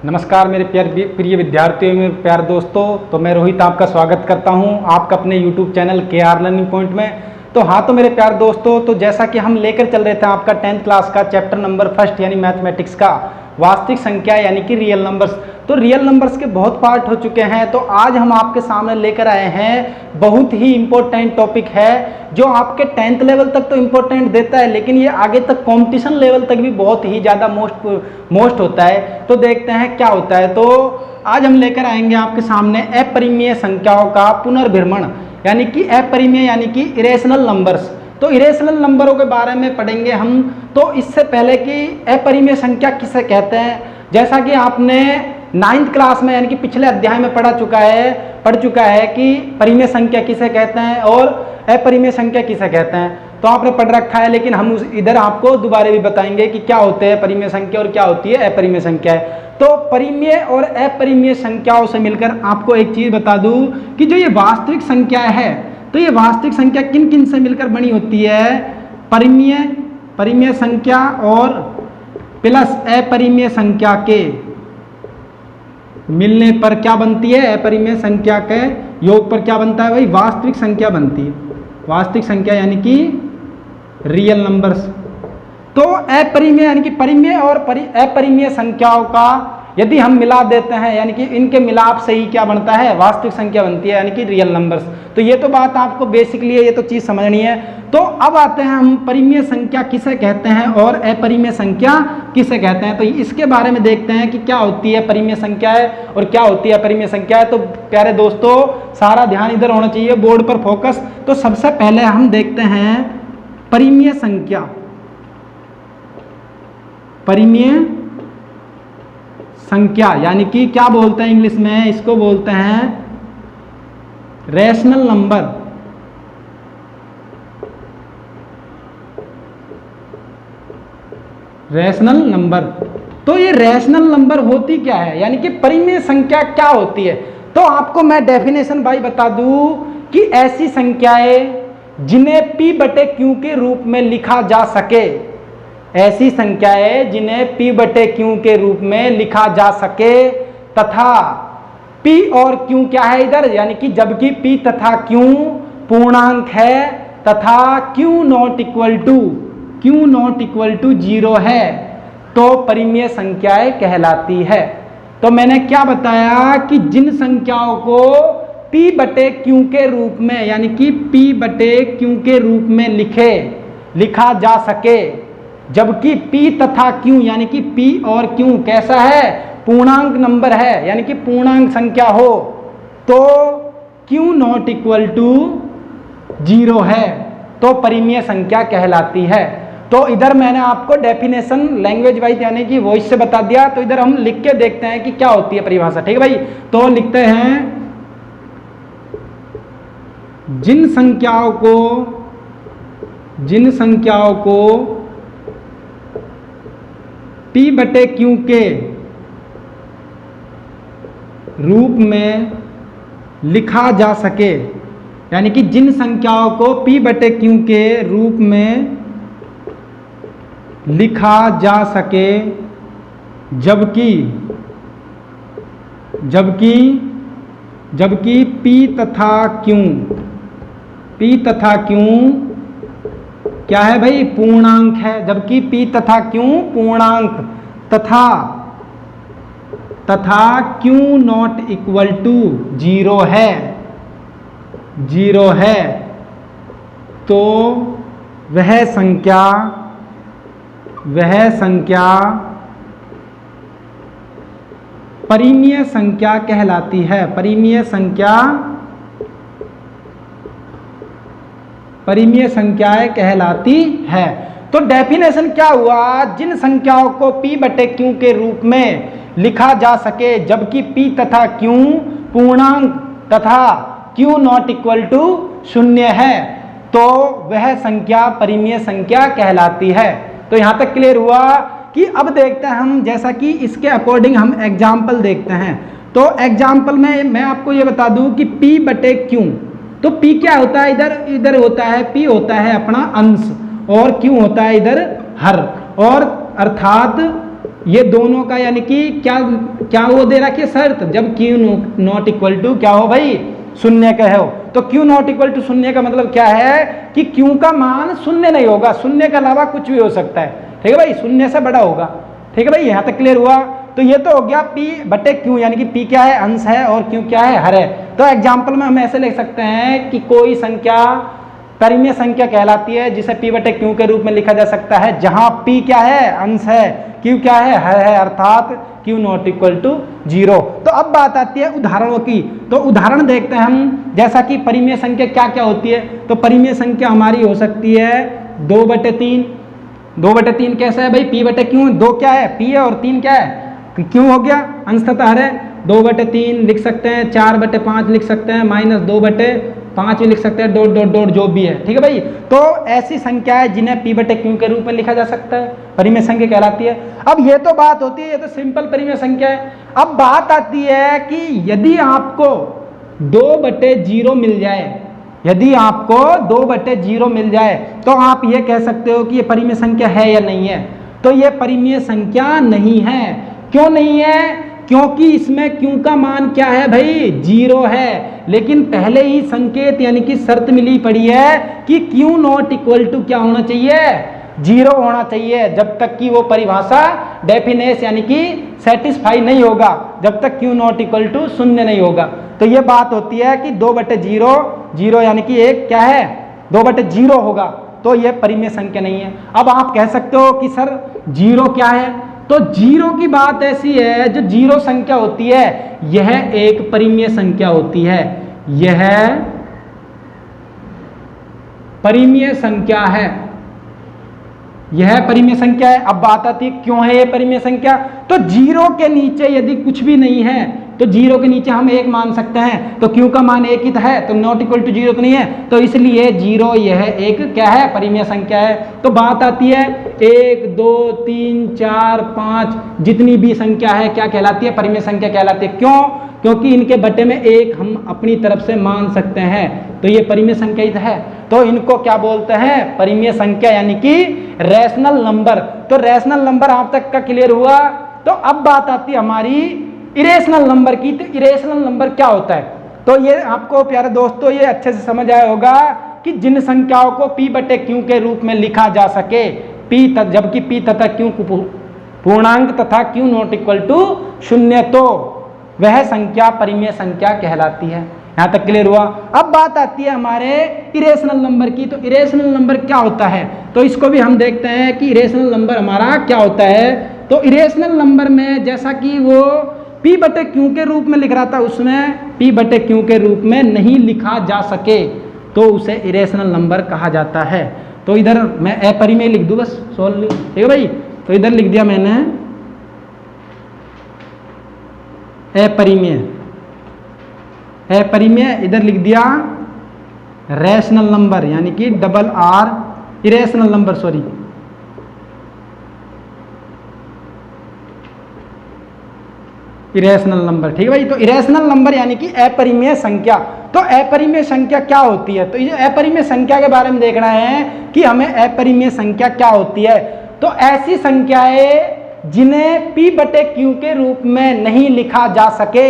नमस्कार मेरे प्रिय विद्यार्थियों, मेरे प्यारे दोस्तों। तो मैं रोहित आपका स्वागत करता हूं आपका अपने YouTube channel KR learning point में। तो हाँ, तो मेरे प्यारे दोस्तों, तो जैसा कि हम लेकर चल रहे थे आपका 10th क्लास का चैप्टर नंबर 1 यानी मैथमेटिक्स का वास्तविक संख्या यानी कि रियल नंबर्स। तो रियल नंबर्स के बहुत पार्ट हो चुके हैं। तो आज हम आपके सामने लेकर आए हैं बहुत ही इम्पोर्टेंट टॉपिक है जो आपके 10th लेवल तक तो इम्पोर्टेंट देता है, लेकिन ये आगे तक कंपटीशन लेवल तक भी बहुत ही ज़्यादा मोस्ट होता है। तो देखते हैं क्या होता है। तो आज हम लेकर आएंगे आपके सामने अपरिमेय संख्याओं का पुनर्भ्रमण यानी कि अपरिमेय यानी कि इरेशनल नंबर्स। तो इरेशनल नंबरों के बारे में पढ़ेंगे हम। तो इससे पहले कि अपरिमेय संख्या किसे कहते हैं, जैसा कि आपने 9th क्लास में यानी कि पिछले अध्याय में पढ़ चुका है कि परिमेय संख्या किसे कहते हैं और अपरिमेय संख्या किसे कहते हैं। तो आपने पढ़ रखा है, लेकिन हम इधर आपको दोबारा भी बताएंगे कि क्या होते हैं परिमेय संख्या और क्या होती है अपरिमेय संख्या। तो परिमेय और अपरिमेय संख्याओं से मिलकर आपको एक चीज बता दूं कि जो ये वास्तविक संख्या है, तो ये वास्तविक संख्या किन किन से मिलकर बनी होती है। परिमेय संख्या और प्लस अपरिमेय संख्या के मिलने पर क्या बनती है, अपरिमेय संख्या के योग पर क्या बनता है भाई, वास्तविक संख्या बनती है। वास्तविक संख्या यानी कि रियल नंबर्स। तो अपरिमेय यानी कि परिमेय और अपरिमेय संख्याओं का यदि हम मिला देते हैं यानी कि इनके मिलाप से ही क्या बनता है, वास्तविक संख्या बनती है यानी कि रियल नंबर्स। तो ये तो बात आपको बेसिकली ये तो चीज़ समझनी है। तो अब आते हैं हम परिमेय संख्या किसे कहते हैं और अपरिमेय संख्या किसे कहते हैं। तो इसके बारे में देखते हैं कि क्या होती है परिमेय संख्या है और क्या होती है अपरिमेय संख्या है। तो प्यारे दोस्तों, सारा ध्यान इधर होना चाहिए, बोर्ड पर फोकस। तो सबसे पहले हम देखते हैं परिमेय संख्या। परिमेय संख्या यानी कि क्या बोलते हैं इंग्लिश में, इसको बोलते हैं रैशनल नंबर। Rational number. तो ये रैशनल नंबर होती क्या है यानी कि परिमेय संख्या क्या होती है। तो आपको मैं डेफिनेशन भाई बता दूं कि ऐसी संख्याएं जिन्हें P/Q के रूप में लिखा जा सके, ऐसी संख्याएं जिन्हें P/Q के रूप में लिखा जा सके तथा P और Q क्या है इधर, यानी कि जबकि P तथा Q पूर्णांक है तथा Q नॉट इक्वल टू 0 है, तो परिमेय संख्याएं कहलाती है। तो मैंने क्या बताया कि जिन संख्याओं को P/Q के रूप में यानी कि P/Q के रूप में लिखा जा सके, जबकि P तथा Q यानी कि P और Q कैसा है, पूर्णांक नंबर है यानी कि पूर्णांक संख्या हो, तो Q नॉट इक्वल टू 0 है, तो परिमेय संख्या कहलाती है। तो इधर मैंने आपको डेफिनेशन लैंग्वेज वाइज यानी कि वॉइस से बता दिया। तो इधर हम लिख के देखते हैं कि क्या होती है परिभाषा। ठीक है भाई, तो लिखते हैं जिन संख्याओं को P/Q के रूप में लिखा जा सके, यानी कि जिन संख्याओं को P/Q के रूप में लिखा जा सके, जबकि P तथा Q क्या है भाई, पूर्णांक है। जबकि P तथा Q पूर्णांक तथा Q नॉट इक्वल टू 0 है, तो वह संख्या परिमेय संख्या कहलाती है। परिमेय संख्याएं कहलाती है। तो डेफिनेशन क्या हुआ, जिन संख्याओं को P/Q के रूप में लिखा जा सके, जबकि P तथा Q पूर्णांक तथा Q नॉट इक्वल टू 0 है, तो वह संख्या परिमेय संख्या कहलाती है। तो यहां तक क्लियर हुआ कि अब देखते हैं हम, जैसा कि इसके अकॉर्डिंग हम एग्जाम्पल देखते हैं। तो एग्जाम्पल में मैं आपको ये बता दूं कि P/Q, तो P क्या होता है, इधर होता है P होता है अपना अंश और Q होता है इधर हर, और अर्थात ये दोनों का यानी कि क्या क्या वो दे रखी है शर्त, जब Q नॉट इक्वल टू क्या हो भाई, शून्य का है हो। तो Q नॉट इक्वल टू शून्य का मतलब क्या है कि Q का मान शून्य नहीं होगा, शून्य के अलावा कुछ भी हो सकता है, ठीक है भाई, शून्य से बड़ा होगा, ठीक है भाई, यहाँ तक क्लियर हुआ। तो ये तो हो गया P बटे Q, यानी कि P क्या है, अंश है, और Q क्या है, हर है। तो एग्जाम्पल में हम ऐसे लिख सकते हैं कि कोई संख्या परिमेय संख्या कहलाती है जिसे P बटे Q के रूप में लिखा जा सकता है, जहां P क्या है, अंश है, Q क्या है, हर है, अर्थात Q नॉट इक्वल टू 0। तो अब बात आती है उदाहरणों की। तो उदाहरण देखते हैं हम, जैसा कि परिमेय संख्या क्या क्या होती है। तो परिमेय संख्या हमारी हो सकती है 2/3। 2/3 कैसा है भाई, P बटे Q, 2 क्या है, P है, और 3 क्या है, Q हो गया, अंश तथा हर है। 2/3 लिख सकते हैं, 4/5 लिख सकते हैं, -2/5 भी लिख सकते हैं, डॉट डॉट डॉट जो भी है, ठीक है भाई। तो ऐसी संख्या है जिन्हें P बटे Q के रूप में लिखा जा सकता है, परिमेय संख्या कहलाती है। अब ये तो बात होती है, ये तो सिंपल परिमेय संख्या है। अब बात आती है कि यदि आपको 2/0 मिल जाए, यदि आपको 2/0 मिल जाए, तो आप ये कह सकते हो कि ये परिमेय संख्या है या नहीं है। तो ये परिमेय संख्या नहीं है। क्यों नहीं है, क्योंकि इसमें Q का मान क्या है भाई, 0 है। लेकिन पहले ही संकेत यानी कि शर्त मिली पड़ी है कि Q नॉट इक्वल टू क्या होना चाहिए, 0 होना चाहिए, जब तक कि वो परिभाषा डेफिनेस यानी कि सेटिस्फाई नहीं होगा, जब तक Q नॉट इक्वल टू 0 नहीं होगा। तो ये बात होती है कि 2/0, 0 यानी कि एक क्या है, 2/0 होगा, तो ये परिमेय संख्या नहीं है। अब आप कह सकते हो कि सर 0 क्या है, तो 0 की बात ऐसी है, जो 0 संख्या होती है यह एक परिमेय संख्या होती है, यह परिमेय संख्या है, यह परिमेय संख्या है। अब बात आती है क्यों है ये परिमेय संख्या। तो 0 के नीचे यदि कुछ भी नहीं है, तो 0 के नीचे हम 1 मान सकते हैं, तो Q का मान 1 ही तो है, तो नॉट इक्वल टू 0 तो नहीं है, तो इसलिए 0 यह एक क्या है, परिमेय संख्या है। तो बात आती है 1 2 3 4 5 जितनी भी संख्या है क्या कहलाती है, परिमेय संख्या कहलाती है। क्यों, क्योंकि इनके बटे में 1 हम अपनी तरफ से मान सकते हैं, तो ये परिमेय संख्या ही है। तो इनको क्या बोलते हैं, परिमेय संख्या, यानी कि रैशनल नंबर। तो रैशनल नंबर आप तक का क्लियर हुआ। तो अब बात आती है हमारी इरेशनल नंबर की। तो इरेशनल नंबर क्या होता है, तो ये आपको प्यारे दोस्तों ये अच्छे से समझ आया होगा कि जिन संख्याओं को P बटे Q के रूप में लिखा जा सके, जबकि P तथा Q पूर्णांक तथा Q नॉट इक्वल टू 0, तो वह संख्या परिमेय संख्या कहलाती है। यहाँ तक क्लियर हुआ। अब बात आती है हमारे इरेशनल नंबर की। तो इरेशनल नंबर क्या होता है, तो इसको भी हम देखते हैं कि इरेशनल नंबर हमारा क्या होता है। तो इरेशनल नंबर में जैसा कि वो P बटे Q के रूप में लिख रहा था, उसमें P बटे Q के रूप में नहीं लिखा जा सके, तो उसे इरेशनल नंबर कहा जाता है। तो इधर मैं अपरिमेय लिख दूं बस, सोल्व, ठीक है भाई। तो इधर लिख दिया मैंने अपरिमेय, अपरिमेय, इधर लिख दिया रैशनल नंबर, यानी कि RR, irrational number, sorry, irrational number, ठीक है भाई। तो इरेशनल नंबर यानी कि अपरिमेय संख्या। तो अपरिमेय संख्या क्या होती है, तो ये अपरिमेय संख्या के बारे में देखना है कि हमें अपरिमेय संख्या क्या होती है। तो ऐसी संख्याएं जिन्हें P बटे Q के रूप में नहीं लिखा जा सके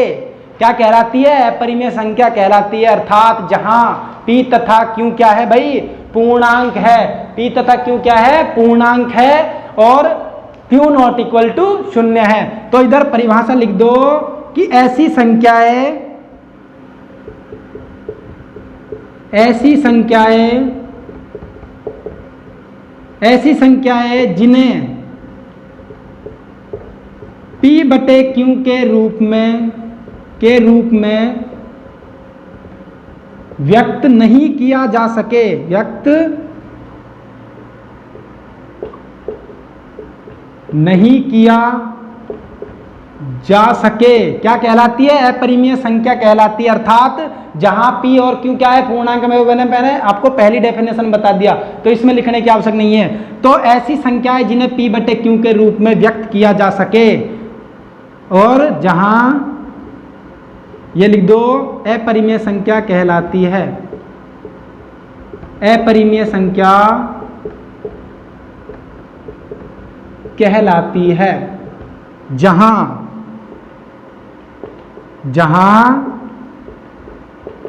क्या कहलाती है, अपरिमेय संख्या कहलाती है। अर्थात जहां P तथा Q क्या है भाई, पूर्णांक है, P तथा Q क्या है, पूर्णांक है, और Q नॉट इक्वल टू 0 है। तो इधर परिभाषा लिख दो कि ऐसी संख्याएं जिन्हें P बटे Q के रूप में व्यक्त नहीं किया जा सके, व्यक्त नहीं किया जा सके, क्या कहलाती है, अपरिमेय संख्या कहलाती है। अर्थात जहां P और Q क्या है, पूर्णांक में, मैंने आपको पहली डेफिनेशन बता दिया, तो इसमें लिखने की आवश्यकता नहीं है। तो ऐसी संख्याएं जिन्हें P बटे Q के रूप में व्यक्त किया जा सके, और जहां ये लिख दो अपरिमेय संख्या कहलाती है, अपरिमेय संख्या कहलाती है। जहां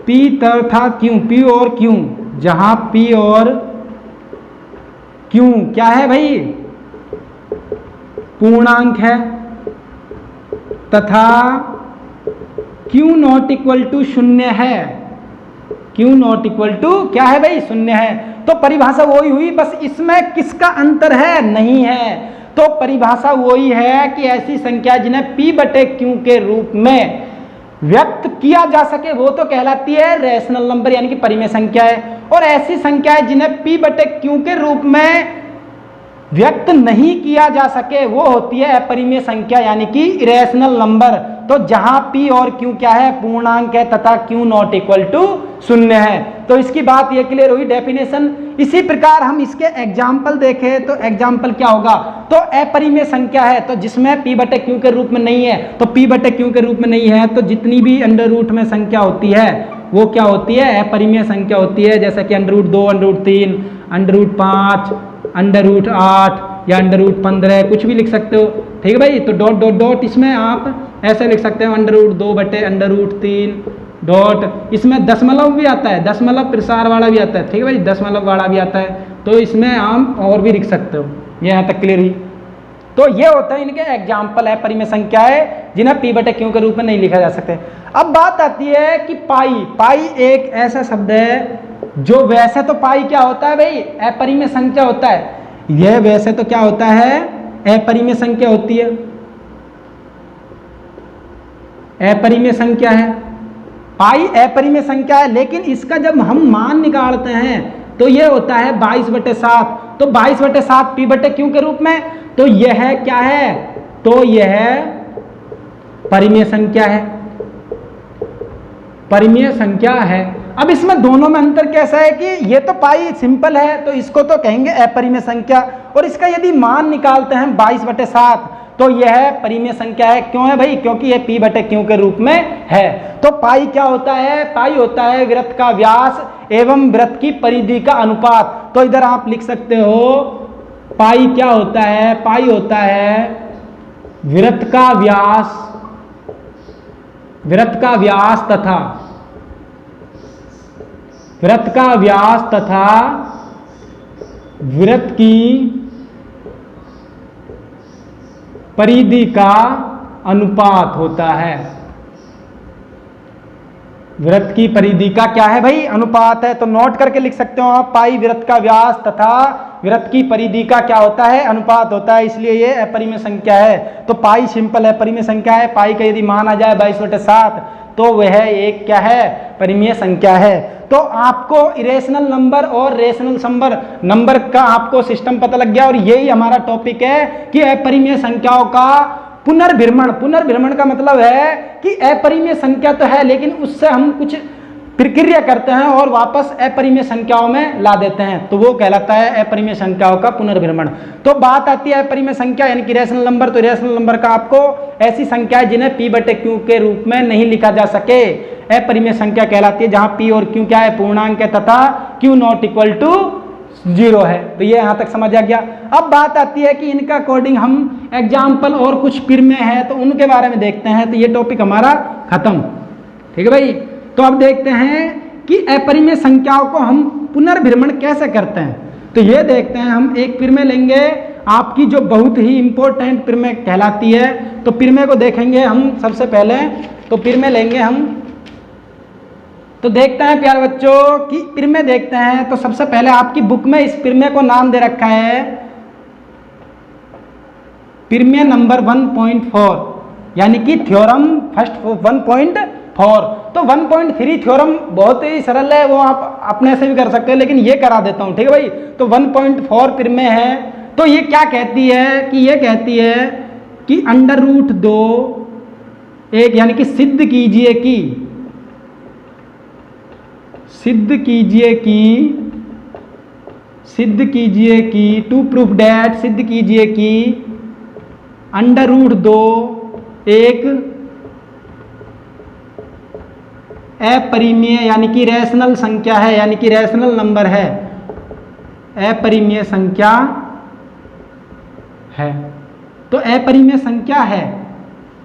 P तथा Q, P और Q, जहां P और Q क्या है भाई, पूर्णांक है, तथा Q नॉट इक्वल टू शून्य है, Q नॉट इक्वल टू क्या है भाई, शून्य है। तो परिभाषा वही हुई, बस इसमें किसका अंतर है, नहीं है। तो परिभाषा वही है कि ऐसी संख्या जिन्हें P बटे Q के रूप में व्यक्त किया जा सके वो तो कहलाती है रैशनल नंबर यानी कि परिमेय संख्या है, और ऐसी संख्याएं जिन्हें P बटे Q के रूप में व्यक्त नहीं किया जा सके वो होती है अपरिमेय संख्या यानी कि इरेशनल नंबर। तो जहां P और Q क्या है, पूर्णांक है, तथा Q नॉट इक्वल टू शून्य है। तो इसकी बात ये क्लियर हुई, डेफिनेशन। इसी प्रकार हम इसके एग्जाम्पल देखें तो एग्जाम्पल क्या होगा, तो अपरिमेय संख्या है तो जिसमें P बटे Q के रूप में नहीं है, तो P बटे Q के रूप में नहीं है तो जितनी भी अंडर रूट में संख्या होती है वो क्या होती है, अपरिमेय संख्या होती है। जैसे कि under root 2, under root 3, under root 5, under root 8 या अंडर रूट 15 कुछ भी लिख सकते हो, ठीक है भाई। तो डॉट डॉट डॉट इसमें आप ऐसे लिख सकते हो, अंडर रूट 2 बटे अंडर रूट 3 डॉट, इसमें दशमलव भी आता है, दशमलव प्रसार वाला भी आता है, ठीक है भाई, दशमलव वाला भी आता है, तो इसमें आप और भी लिख सकते हो। ये यहाँ तक क्लियर हुई। तो ये होता है इनके एग्जाम्पल है परिमेय संख्याएं जिन्हें P बटे Q के रूप में नहीं लिखा जा सकते। अब बात आती है कि पाई। पाई एक ऐसा शब्द है जो वैसे तो पाई क्या होता है भाई, अपरिमेय संख्या होता है। यह वैसे तो क्या होता है, अपरिमेय संख्या होती है, अपरिमेय संख्या है, पाई अपरिमेय संख्या है। लेकिन इसका जब हम मान निकालते हैं तो यह होता है 22/7। तो 22/7 P बटे Q के रूप में, तो यह क्या है, तो यह परिमेय संख्या है, परिमेय संख्या है। अब इसमें दोनों में अंतर कैसा है कि ये तो पाई सिंपल है तो इसको तो कहेंगे अपरिमेय संख्या, और इसका यदि मान निकालते हैं 22/7 तो यह परिमेय संख्या है। क्यों है भाई, क्योंकि यह P बटे Q के रूप में है। तो पाई क्या होता है, पाई होता है वृत्त का व्यास एवं वृत्त की परिधि का अनुपात। तो इधर आप लिख सकते हो पाई क्या होता है, पाई होता है वृत्त का व्यास, वृत्त का व्यास तथा वृत्त का व्यास तथा वृत्त की परिधि का अनुपात होता है। वृत्त की परिधि का क्या है भाई, अनुपात है। तो नोट करके लिख सकते हो आप, पाई वृत्त का व्यास तथा वृत्त की परिधि का क्या होता है, अनुपात होता है, इसलिए ये अपरिमेय संख्या है। तो पाई सिंपल है, परिमेय संख्या है। पाई का यदि मान आ जाए 22/7 तो वह एक क्या है, परिमेय संख्या है। तो आपको इरेशनल नंबर और रेशनल नंबर का आपको सिस्टम पता लग गया, और यही हमारा टॉपिक है कि अपरिमेय संख्याओं का पुनर्भ्रमण। पुनर्भ्रमण का मतलब है कि अपरिमेय संख्या तो है लेकिन उससे हम कुछ प्रक्रिया करते हैं और वापस अपरिमेय संख्याओं में ला देते हैं, तो वो कहलाता है अपरिमेय संख्याओं का पुनर्भ्रमण। तो बात आती है अपरिमेय संख्या यानी कि रैशनल नंबर। तो रैशनल नंबर का आपको ऐसी संख्या है जिन्हें P बटे Q के रूप में नहीं लिखा जा सके, अपरिमेय संख्या कहलाती है, जहां P और Q क्या है, पूर्णांक है तथा Q नॉट इक्वल टू 0 है। तो ये यहां तक समझ आ गया। अब बात आती है कि इनका अकॉर्डिंग हम एग्जाम्पल और कुछ परिमेय है तो उनके बारे में देखते हैं। तो ये टॉपिक हमारा खत्म, ठीक है भाई। तो अब देखते हैं कि अपरिमेय संख्याओं को हम पुनर्भ्रमण कैसे करते हैं। तो ये देखते हैं, हम एक परिमेय लेंगे आपकी जो बहुत ही इंपॉर्टेंट परिमेय कहलाती है। तो परिमेय को देखेंगे हम सबसे पहले, तो परिमेय लेंगे हम। तो देखते हैं प्यारे बच्चों कि परिमेय देखते हैं। तो सबसे पहले आपकी बुक में इस परिमेय को नाम दे रखा है परिमेय नंबर 1.4 यानी कि थ्योरम फर्स्ट 1.4। तो 1.3 थ्योरम बहुत ही सरल है, वो आप अपने से भी कर सकते हैं, लेकिन ये करा देता हूं, ठीक है भाई। तो 1.4 परिमेय है। तो ये क्या कहती है कि ये कहती है कि अंडर रूट 2 एक यानी कि सिद्ध कीजिए कि टू प्रूफ डैट, सिद्ध कीजिए कि अंडर रूट 2 एक अपरिमेय यानी कि रैशनल संख्या है, यानी कि रैशनल नंबर है, अपरिमेय संख्या है। तो अपरिमेय संख्या है।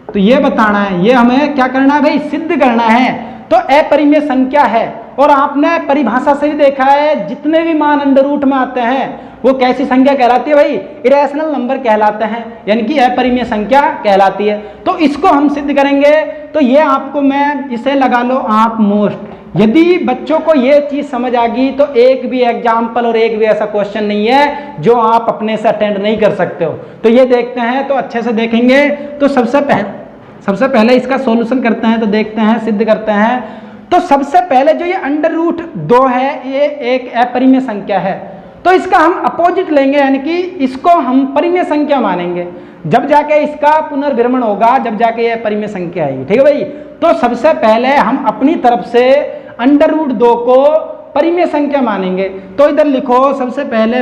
तो ये बताना है, ये हमें क्या करना है भाई, सिद्ध करना है। तो अपरिमेय संख्या है, और आपने परिभाषा से भी देखा है जितने भी मान अंडर रूट में आते हैं वो कैसी संख्या कहलाती है भाई, इरेशनल नंबर कहलाते हैं, यानी कि अपरिमेय संख्या कहलाती है। तो इसको हम सिद्ध करेंगे। तो ये आपको मैं इसे लगा लो आप मोस्ट। यदि बच्चों को ये चीज समझ आ गई तो एक भी एग्जाम्पल और एक भी ऐसा क्वेश्चन नहीं है जो आप अपने से अटेंड नहीं कर सकते हो। तो ये देखते हैं, तो अच्छे से देखेंगे। तो सबसे पहले इसका सॉल्यूशन करते हैं, तो देखते हैं, सिद्ध करते हैं। तो सबसे पहले जो ये अंडर रूट 2 है, ये एक अपरिमेय संख्या है। तो इसका हम अपोजिट लेंगे, यानी कि इसको हम परिमेय संख्या मानेंगे। जब जाके इसका पुनर्भ्रमण होगा, जब जाके ये परिमेय संख्या आएगी। ठीक है भाई। तो सबसे पहले हम अपनी तरफ से अंडर रूट 2 को परिमेय संख्या मानेंगे। तो इधर लिखो, सबसे पहले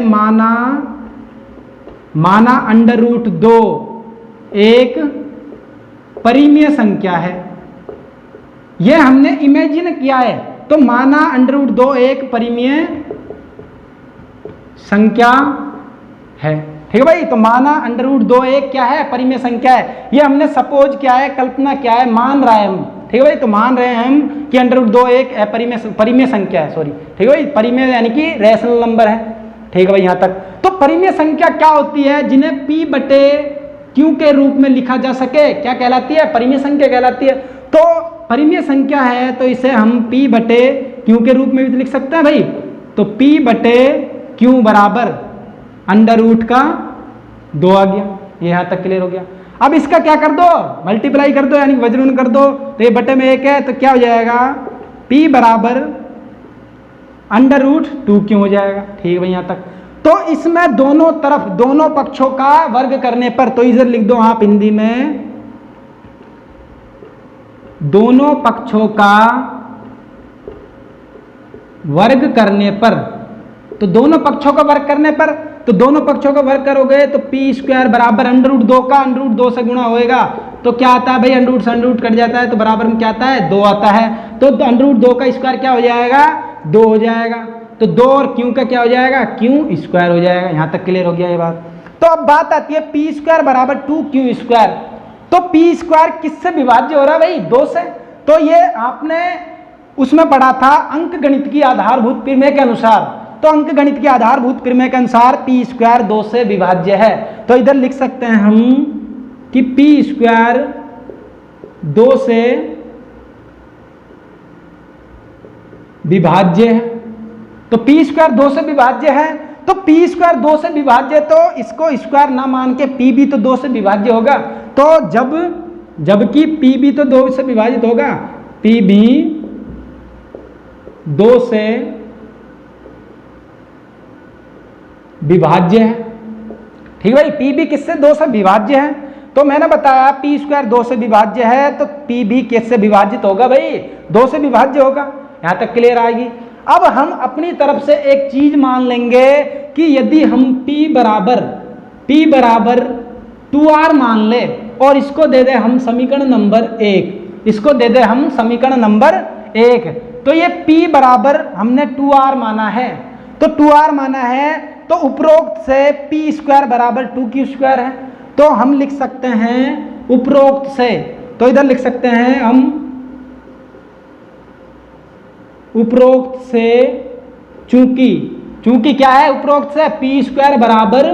माना अंडर रूट 2 एक परिमेय संख्या है। यह हमने इमेजिन किया है। तो माना अंडर रूट 2 एक परिमेय संख्या है। ठीक है भाई। तो माना अंडर रूट 2 एक क्या है, परिमेय संख्या है। ये हमने सपोज किया है, कल्पना क्या है, मान रहा है हम। ठीक है भाई। तो मान रहे हैं हम कि अंडर रूट 2 एक परिमेय संख्या है। सॉरी, ठीक है भाई। परिमेय यानी कि रैशनल नंबर है। ठीक है भाई यहां तक। तो परिमेय संख्या क्या होती है, जिन्हें P बटे Q के रूप में लिखा जा सके, क्या कहलाती है, परिमेय संख्या कहलाती है। तो परिमेय संख्या है तो इसे हम P बटे Q के रूप में भी लिख सकते हैं भाई। तो P बटे Q बराबर अंडर रूट का 2 आ गया। ये यहां तक क्लियर हो गया। अब इसका क्या कर दो, मल्टीप्लाई कर दो, यानी वज्रगुण कर दो। तो ये बटे में 1 है, तो क्या हो जाएगा, P बराबर अंडर रूट 2Q हो जाएगा। ठीक है भाई यहां तक। तो इसमें दोनों तरफ, दोनों पक्षों का वर्ग करने पर, तो इधर लिख दो आप हिंदी में, दोनों पक्षों का वर्ग करने पर। तो दोनों पक्षों का वर्ग करने पर, तो दोनों पक्षों का वर्ग करोगे तो पी स्क्वायर बराबर अंडर रूट 2 का अंडर रूट 2 से गुणा होएगा। तो क्या आता है भाई, अंडर रूट से अंडर रूट कट जाता है, तो बराबर में क्या आता है, 2 आता है। तो अंडर रूट 2 का स्क्वायर क्या हो जाएगा, 2 हो जाएगा। तो 2 और क्यू का क्या हो जाएगा, क्यू स्क्वायर हो जाएगा। यहां तक क्लियर हो गया ये बात। तो अब बात आती है पी स्क्वायर बराबर 2Q स्क्वायर। तो पी स्क्वायर किससे विभाज्य हो रहा है भाई, 2 से। तो ये आपने उसमें पढ़ा था अंक गणित की आधारभूत प्रमेय के अनुसार। तो अंक गणित के आधारभूत प्रमेय के अनुसार पी स्क्वायर 2 से विभाज्य है। तो इधर लिख सकते हैं हम कि पी स्क्वायर 2 से विभाज्य है। तो पी स्क्वायर 2 से विभाज्य है। तो पी स्क्वायर 2 से विभाज्य, तो इसको स्क्वायर ना मान के पी भी तो 2 से विभाज्य होगा। तो जबकि पी भी तो 2 से विभाजित होगा, पी भी 2 से विभाज्य है। ठीक है भाई। पी भी किससे, 2 से विभाज्य है। तो मैंने बताया पी स्क्वायर 2 से विभाज्य है, तो पी भी किससे विभाजित होगा भाई, 2 से विभाज्य होगा। यहां तक क्लियर आएगी। अब हम अपनी तरफ से एक चीज मान लेंगे कि यदि हम P बराबर 2R मान ले और इसको दे दे हम समीकरण नंबर 1, इसको दे दे हम समीकरण नंबर 1, तो ये P बराबर हमने 2R माना है। तो 2R माना है, तो उपरोक्त से P स्क्वायर बराबर 2Q स्क्वायर है। तो हम लिख सकते हैं उपरोक्त से, तो इधर लिख सकते हैं हम उपरोक्त से, चूंकि क्या है, उपरोक्त से P स्क्वायर बराबर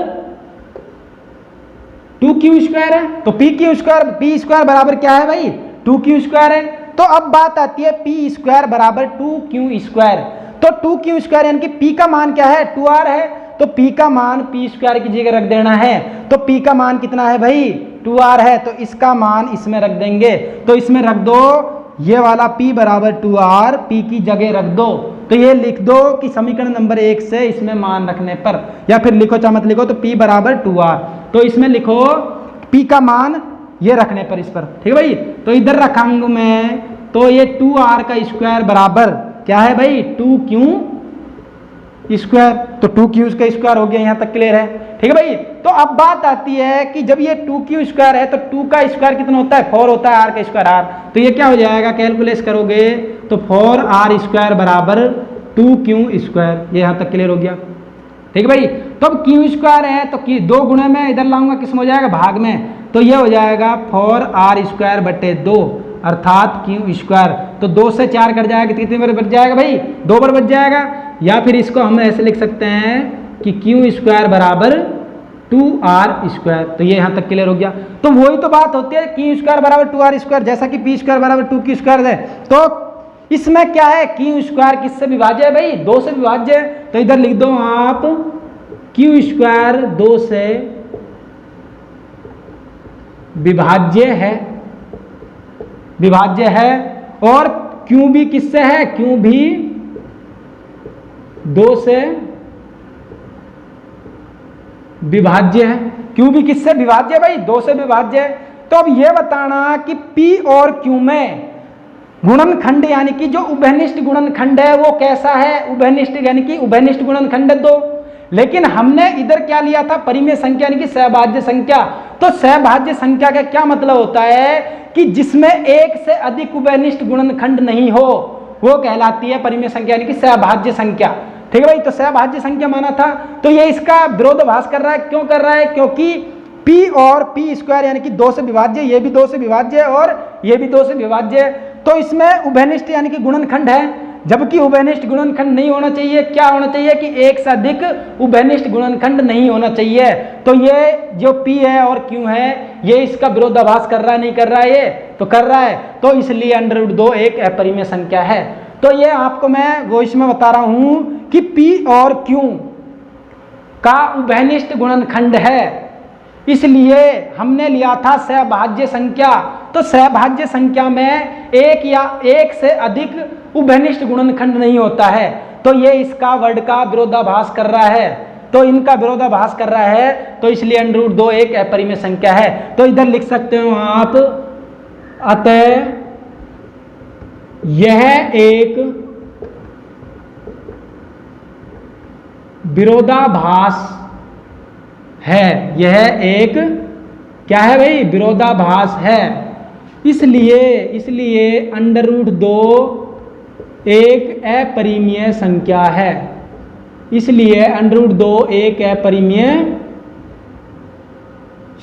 2Q स्क्वायर है। तो P स्क्वायर बराबर क्या है भाई, 2Q स्क्वायर है। तो अब बात आती है P स्क्वायर बराबर 2Q स्क्वायर। तो 2Q स्क्वायर यानी कि P का मान क्या है, 2R है। तो P का मान P स्क्वायर की जगह रख देना है। तो P का मान कितना है भाई, 2R है। तो इसका मान इसमें रख देंगे। तो इसमें रख दो ये वाला P बराबर 2R, P की जगह रख दो। तो ये लिख दो कि समीकरण नंबर 1 से इसमें मान रखने पर, या फिर लिखो चाहे मत लिखो, तो P बराबर 2R, तो इसमें लिखो P का मान ये रखने पर, इस पर। ठीक है भाई। तो इधर रखाऊंगा मैं, तो ये 2R का स्क्वायर बराबर क्या है भाई, 2Q स्क्वायर। तो 2Q का स्क्वायर हो गया। यहां तक क्लियर है। ठीक है भाई। तो अब बात आती है कि जब ये 2Q स्क्वायर है तो 2 का स्क्वायर कितना होता है, 4 होता है, R का स्क्वायर R। तो ये क्या हो जाएगा, कैलकुलेट करोगे तो 4R स्क्वायर बराबर 2Q स्क्वायर। ये यहां तक क्लियर हो गया। ठीक है भाई। तो अब क्यू स्क्वायर है तो दो गुणे में इधर लाऊंगा, किस में हो जाएगा, भाग में, तो ये हो जाएगा 4r²/2 अर्थात क्यू स्क्वायर। तो 2 से 4 कट जाएगा, कितनी बार बच जाएगा भाई, 2 बार बच जाएगा। या फिर इसको हम ऐसे लिख सकते हैं कि क्यू स्क्वायर बराबर 2r²। तो ये यहाँ तक क्लियर हो गया। तो वही तो बात होती है, क्यू स्क्वायर बराबर 2r², जैसा कि पी स्क्वायर बराबर 2q² है। तो इसमें क्या है, क्यू स्क्वायर किससे विभाज्य है भाई, 2 से विभाज्य है। तो इधर लिख दो आप क्यू स्क्वायर 2 से विभाज्य है, और क्यू भी किससे है, क्यू भी 2 से विभाज्य है। क्यू भी किससे विभाज्य है भाई, 2 से विभाज्य है। तो अब यह बताना कि पी और क्यू में गुणनखंड यानी कि जो उभयनिष्ठ गुणनखंड है वो कैसा है, उभयनिष्ठ यानी कि उभयनिष्ठ गुणनखंड है 2। लेकिन हमने इधर क्या लिया था, परिमेय संख्या यानी कि सहभाज्य संख्या। तो सहभाज्य संख्या का क्या मतलब होता है कि जिसमें एक से अधिक उभयनिष्ठ गुणनखंड नहीं हो वो कहलाती है परिमेय संख्या यानी कि सहभाज्य संख्या। ठीक है भाई, तो सहभाज्य संख्या माना था। तो ये इसका विरोधाभास कर रहा है, क्यों कर रहा है, क्योंकि P और P² यानी कि 2 से विभाज्य, ये भी 2 से विभाज्य है और ये भी 2 से विभाज्य है। तो इसमें उभयनिष्ठ यानी कि गुणनखंड है, जबकि उभयनिष्ठ गुणनखंड नहीं होना चाहिए। क्या होना चाहिए कि एक से अधिक उभयनिष्ठ गुणनखंड नहीं होना चाहिए। तो ये जो P है और Q है ये इसका विरोधाभास कर रहा है, नहीं कर रहा है, ये तो कर रहा है। तो इसलिए √2 एक अपरिमेय संख्या है। तो ये आपको मैं वो इसमें बता रहा हूं कि P और Q का उभयनिष्ठ गुणनखंड है, इसलिए हमने लिया था सहभाज्य संख्या। तो सहभाज्य संख्या में एक या एक से अधिक उभयनिष्ठ गुणनखंड नहीं होता है। तो ये इसका वर्ड का विरोधाभास कर रहा है, तो इनका विरोधाभास कर रहा है। तो इसलिए √2 एक अपरिमेय संख्या है। तो इधर लिख सकते हो आप, अतः यह एक विरोधाभास है, यह एक क्या है भाई, विरोधाभास है। इसलिए √2 एक अपरिमेय संख्या है। इसलिए √2 एक अपरिमेय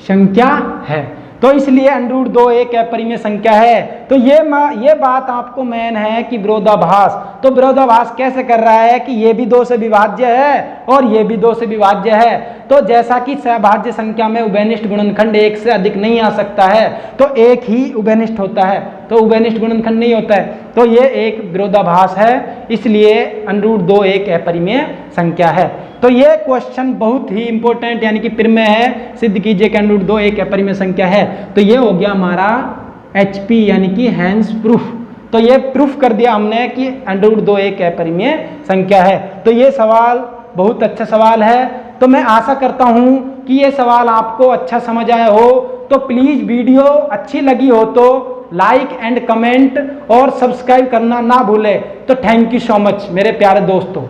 संख्या है। तो इसलिए √2 एक अपरिमेय संख्या है। तो ये बात आपको मेन है कि विरोधाभास। तो विरोधाभास कैसे कर रहा है कि ये भी 2 से विभाज्य है और ये भी 2 से विभाज्य है। तो जैसा कि सहभाज्य संख्या में उभयनिष्ठ गुणनखंड एक से अधिक नहीं आ सकता है, तो एक ही उभयनिष्ठ होता है, तो उभयनिष्ठ गुणनखंड नहीं होता है। तो ये एक विरोधाभास है, इसलिए √2 एक अपरिमेय संख्या है। तो ये क्वेश्चन बहुत ही इंपॉर्टेंट यानी कि प्रमेय है, सिद्ध कीजिए कि √2 एक अपरिमेय संख्या है। तो ये हो गया हमारा HP यानी कि हैंस प्रूफ। तो ये प्रूफ कर दिया हमने कि √2 एक अपरिमेय संख्या है। तो ये सवाल बहुत अच्छा सवाल है। तो मैं आशा करता हूं कि ये सवाल आपको अच्छा समझ आया हो। तो प्लीज वीडियो अच्छी लगी हो तो लाइक एंड कमेंट और सब्सक्राइब करना ना भूलें। तो थैंक यू सो मच मेरे प्यारे दोस्तों।